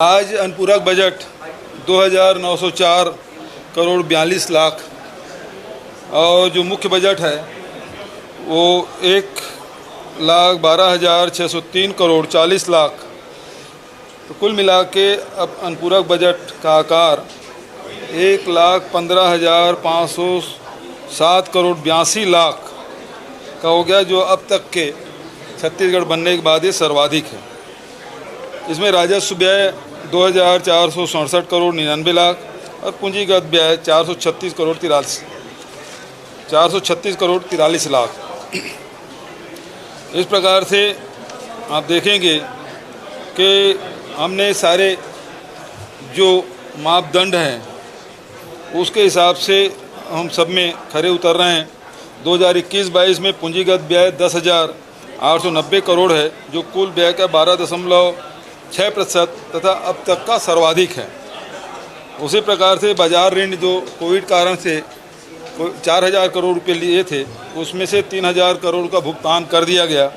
आज अनुपूरक बजट 2,904 करोड़ 42 लाख और जो मुख्य बजट है वो 1,12,603 करोड़ 40 लाख। तो कुल मिला के अब अनुपूरक बजट का आकार 1,15,507 करोड़ 82 लाख का हो गया, जो अब तक के छत्तीसगढ़ बनने के बाद ये सर्वाधिक है। इसमें राजस्व व्यय 2,467 करोड़ 99 लाख और पूंजीगत व्यय 436 करोड़ 43 लाख। इस प्रकार से आप देखेंगे कि हमने सारे जो मापदंड हैं उसके हिसाब से हम सब में खरे उतर रहे हैं। 2021-22 में पूंजीगत व्यय 10,890 करोड़ है, जो कुल व्यय का 12.6% तथा अब तक का सर्वाधिक है। उसी प्रकार से बाजार ऋण जो कोविड कारण से 4,000 करोड़ रुपये लिए थे, उसमें से 3,000 करोड़ का भुगतान कर दिया गया।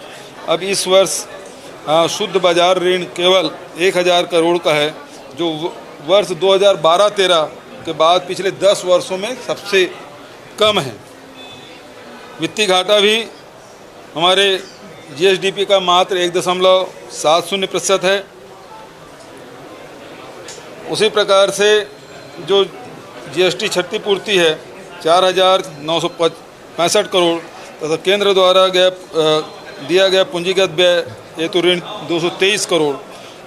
अब इस वर्ष शुद्ध बाजार ऋण केवल 1,000 करोड़ का है, जो वर्ष 2012-13 के बाद पिछले 10 वर्षों में सबसे कम है। वित्तीय घाटा भी हमारे जीएसडीपी का मात्र 1.70% है। उसी प्रकार से जो जीएसटी क्षतिपूर्ति है 4,965 करोड़ तथा केंद्र द्वारा दिया गया पूंजीगत व्यय हेतु ऋण 223 करोड़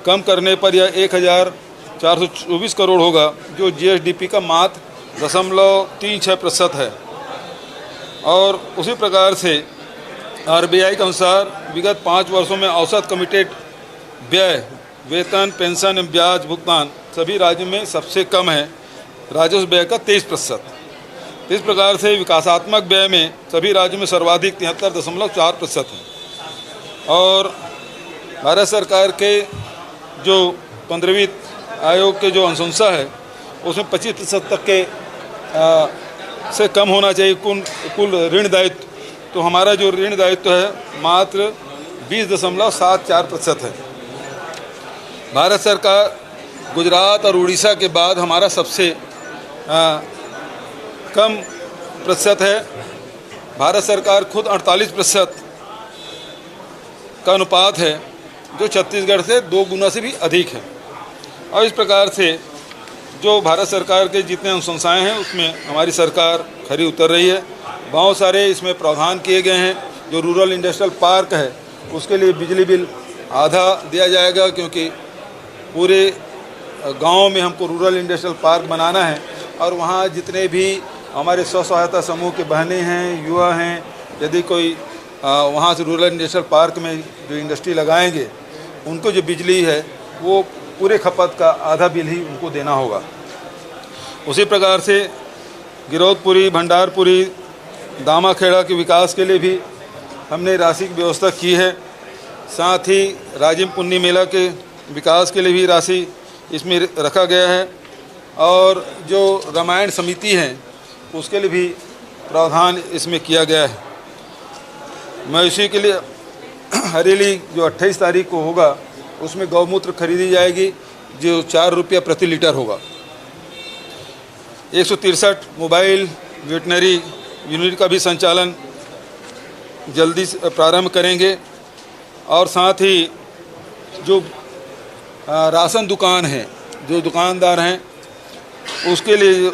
कम करने पर यह 1,424 करोड़ होगा, जो जीएसडीपी का मात्र 0.36% है। और उसी प्रकार से आरबीआई के अनुसार विगत 5 वर्षों में औसत कमिटेड व्यय वेतन, पेंशन एवं ब्याज भुगतान सभी राज्यों में सबसे कम है, राजस्व व्यय का 23%। इस प्रकार से विकासात्मक व्यय में सभी राज्यों में सर्वाधिक 73.4% है। और भारत सरकार के जो 15वीं आयोग के जो अनुशंसा है उसमें 25% तक के से कम होना चाहिए कुल ऋण दायित्व। तो हमारा जो ऋण दायित्व है मात्र 20.74% है। भारत सरकार गुजरात और उड़ीसा के बाद हमारा सबसे कम प्रतिशत है। भारत सरकार खुद 48% का अनुपात है, जो छत्तीसगढ़ से 2 गुना से भी अधिक है। और इस प्रकार से जो भारत सरकार के जितने अनुशंसाएँ हैं उसमें हमारी सरकार खरी उतर रही है। बहुत सारे इसमें प्रावधान किए गए हैं। जो रूरल इंडस्ट्रियल पार्क है उसके लिए बिजली बिल आधा दिया जाएगा, क्योंकि पूरे गांव में हमको रूरल इंडस्ट्रियल पार्क बनाना है और वहाँ जितने भी हमारे स्व सहायता समूह के बहनें हैं, युवा हैं, यदि कोई वहाँ से रूरल इंडस्ट्रियल पार्क में जो इंडस्ट्री लगाएंगे उनको जो बिजली है वो पूरे खपत का आधा बिल ही उनको देना होगा। उसी प्रकार से गिरौदपुरी, भंडारपुरी, दामाखेड़ा के विकास के लिए भी हमने राशि की व्यवस्था की है। साथ ही राजिम पुन्नी मेला के विकास के लिए भी राशि इसमें रखा गया है। और जो रामायण समिति है उसके लिए भी प्रावधान इसमें किया गया है। मवेशी के लिए हरेली जो 28 तारीख को होगा उसमें गौमूत्र खरीदी जाएगी, जो 4 रुपया प्रति लीटर होगा। 163 मोबाइल वेटनरी यूनिट का भी संचालन जल्दी से प्रारंभ करेंगे। और साथ ही जो राशन दुकान है, जो दुकानदार हैं, उसके लिए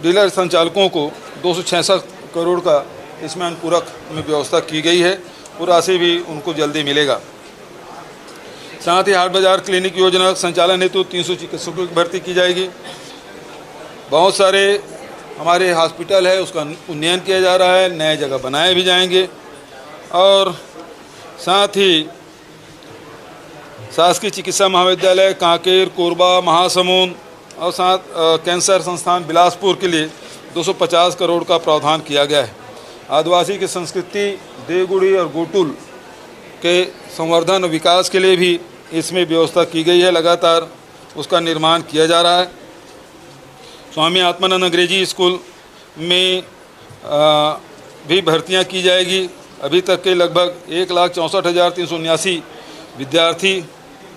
डीलर संचालकों को 266 करोड़ का इसमें अनुपूरक में व्यवस्था की गई है। वो राशि भी उनको जल्दी मिलेगा। साथ ही हाट बाजार क्लिनिक योजना संचालन हेतु 300 चिकित्सकों की भर्ती की जाएगी। बहुत सारे हमारे हॉस्पिटल है उसका उन्नयन किया जा रहा है, नए जगह बनाए भी जाएंगे। और साथ ही शासकीय चिकित्सा महाविद्यालय कांकेर, कोरबा, महासमुंद और साथ कैंसर संस्थान बिलासपुर के लिए 250 करोड़ का प्रावधान किया गया है। आदिवासी की संस्कृति देवगुड़ी और गोटुल के संवर्धन और विकास के लिए भी इसमें व्यवस्था की गई है। लगातार उसका निर्माण किया जा रहा है। स्वामी आत्मानंद अंग्रेजी स्कूल में भी भर्तियां की जाएगी। अभी तक के लगभग 1,64,379 विद्यार्थी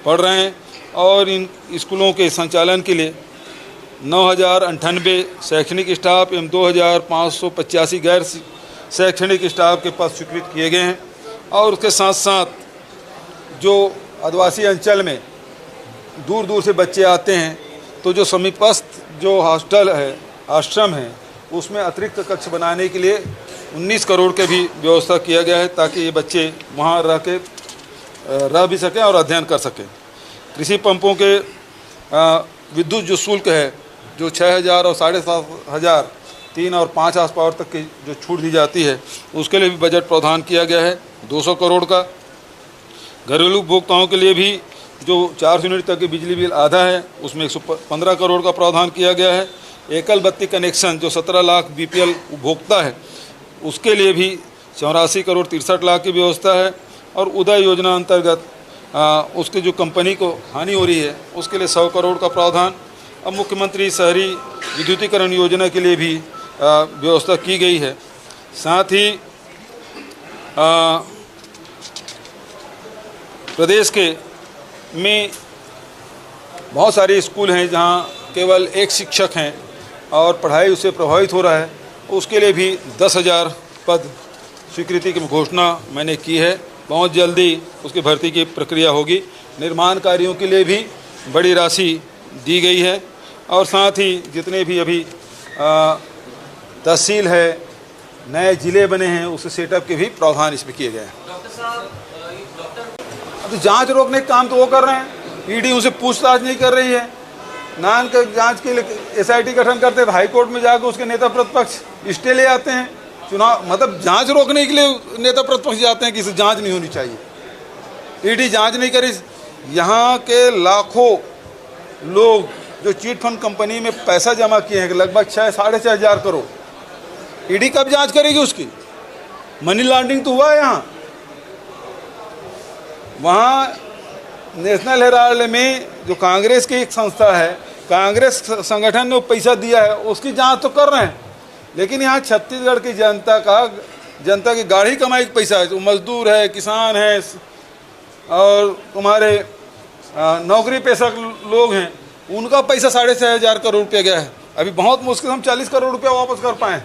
पढ़ रहे हैं और इन स्कूलों के संचालन के लिए 9,098 शैक्षणिक स्टाफ एवं 2,585 गैर शैक्षणिक स्टाफ के पद स्वीकृत किए गए हैं। और उसके साथ साथ जो आदिवासी अंचल में दूर दूर से बच्चे आते हैं, तो जो समीपस्थ जो हॉस्टल है, आश्रम है, उसमें अतिरिक्त कक्ष बनाने के लिए 19 करोड़ के भी व्यवस्था किया गया है, ताकि ये बच्चे वहाँ रह भी सकें और अध्ययन कर सकें। कृषि पंपों के विद्युत जो शुल्क है, जो 6,000 और 7,500 3 और 5 हार्स पावर तक की जो छूट दी जाती है, उसके लिए भी बजट प्रावधान किया गया है 200 करोड़ का। घरेलू उपभोक्ताओं के लिए भी जो 400 यूनिट तक की बिजली बिल आधा है, उसमें 115 करोड़ का प्रावधान किया गया है। एकल बत्ती कनेक्शन जो 17 लाख BPL उपभोक्ता है, उसके लिए भी 84 करोड़ 63 लाख की व्यवस्था है। और उदय योजना अंतर्गत उसके जो कंपनी को हानि हो रही है, उसके लिए 100 करोड़ का प्रावधान। अब मुख्यमंत्री शहरी विद्युतीकरण योजना के लिए भी व्यवस्था की गई है। साथ ही प्रदेश के में बहुत सारे स्कूल हैं जहां केवल एक शिक्षक हैं और पढ़ाई उससे प्रभावित हो रहा है, उसके लिए भी 10,000 पद स्वीकृति की घोषणा मैंने की है। बहुत जल्दी उसकी भर्ती की प्रक्रिया होगी। निर्माण कार्यों के लिए भी बड़ी राशि दी गई है। और साथ ही जितने भी अभी तहसील है, नए ज़िले बने हैं, उस सेटअप के भी प्रावधान इसमें किए गए हैं। तो जांच रोकने का काम तो वो कर रहे हैं, ईडी उनसे पूछताछ नहीं कर रही है। नान के जांच के लिए SIT गठन करते हैं, हाई कोर्ट में जाकर उसके नेता प्रतिपक्ष स्टे ले आते हैं। चुनाव मतलब जांच रोकने के लिए नेता प्रतिपक्ष जाते हैं कि इसे जांच नहीं होनी चाहिए। ईडी जांच नहीं करी। यहाँ के लाखों लोग जो चिट फंड कंपनी में पैसा जमा किए हैं, लगभग 6-6.5 हज़ार करोड़, ईडी कब जांच करेगी उसकी? मनी लॉन्ड्रिंग तो हुआ है यहाँ। वहाँ नेशनल हेराल्ड में जो कांग्रेस की एक संस्था है, कांग्रेस संगठन ने वो पैसा दिया है, उसकी जांच तो कर रहे हैं। लेकिन यहाँ छत्तीसगढ़ की जनता की गाढ़ी कमाई का पैसा है, जो मजदूर है, किसान है और तुम्हारे नौकरी पेशा लोग हैं, उनका पैसा 6.5 हज़ार करोड़ रुपया गया है। अभी बहुत मुश्किल हम 40 करोड़ रुपया वापस कर पाएँ।